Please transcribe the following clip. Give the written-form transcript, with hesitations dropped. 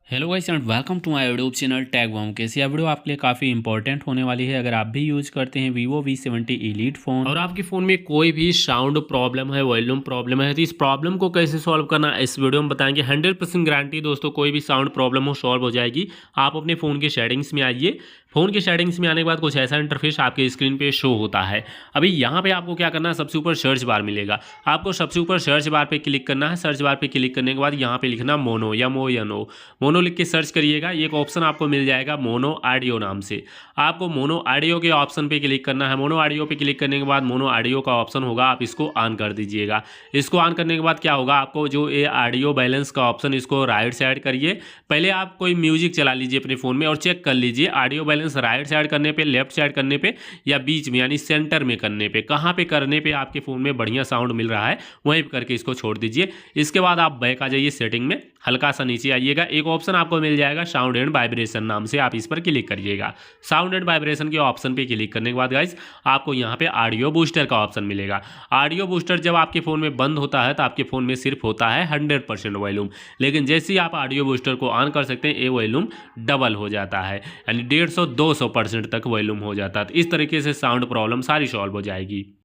Hello guys and welcome to my YouTube channel टैग वॉम केस। यह वीडियो आपके लिए काफ़ी इंपॉर्टेंट होने वाली है अगर आप भी यूज़ करते हैं वीवो V70 एलीट फ़ोन और आपके फ़ोन में कोई भी साउंड प्रॉब्लम है, वॉल्यूम प्रॉब्लम है, तो इस प्रॉब्लम को कैसे सॉल्व करना इस वीडियो में बताएंगे। 100% गारंटी दोस्तों, कोई भी साउंड प्रॉब्लम हो सॉल्व हो जाएगी। आप अपने फ़ोन के सेटिंग्स में आइए। फ़ोन के सेटिंग्स में आने के बाद कुछ ऐसा इंटरफेस आपके स्क्रीन पे शो होता है। अभी यहाँ पे आपको क्या करना है, सबसे ऊपर सर्च बार मिलेगा। आपको सबसे ऊपर सर्च बार पे क्लिक करना है। सर्च बार पे क्लिक करने के बाद यहाँ पे लिखना मोनो MONO। मोनो लिख के सर्च करिएगा। एक ऑप्शन आपको मिल जाएगा मोनो ऑडियो नाम से। आपको मोनो ऑडियो के ऑप्शन पे क्लिक करना है। मोनो ऑडियो पे क्लिक करने के बाद मोनो ऑडियो का ऑप्शन होगा, आप इसको ऑन कर दीजिएगा। इसको ऑन करने के बाद क्या होगा, आपको जो ये ऑडियो बैलेंस का ऑप्शन, इसको राइट साइड करिए। पहले आप कोई म्यूजिक चला लीजिए अपने फ़ोन में और चेक कर लीजिए ऑडियो बैलेंस राइट साइड करने पे, लेफ्ट साइड करने पे या बीच में यानी सेंटर में करने पे, कहाँ पे करने पे आपके फ़ोन में बढ़िया साउंड मिल रहा है वहीं पे करके इसको छोड़ दीजिए। इसके बाद आप बैक आ जाइए सेटिंग में, हल्का सा नीचे आइएगा। एक ऑप्शन आपको मिल जाएगा साउंड एंड वाइब्रेशन नाम से, आप इस पर क्लिक करिएगा। साउंड एंड वाइब्रेशन के ऑप्शन पे क्लिक करने के बाद गाइस आपको यहाँ पे ऑडियो बूस्टर का ऑप्शन मिलेगा। ऑडियो बूस्टर जब आपके फ़ोन में बंद होता है तो आपके फ़ोन में सिर्फ होता है 100% वॉल्यूम, लेकिन जैसे ही आप ऑडियो बूस्टर को ऑन कर सकते हैं ये वॉल्यूम डबल हो जाता है, यानी 150-200% तक वॉल्यूम हो जाता है। तो इस तरीके से साउंड प्रॉब्लम सारी सॉल्व हो जाएगी।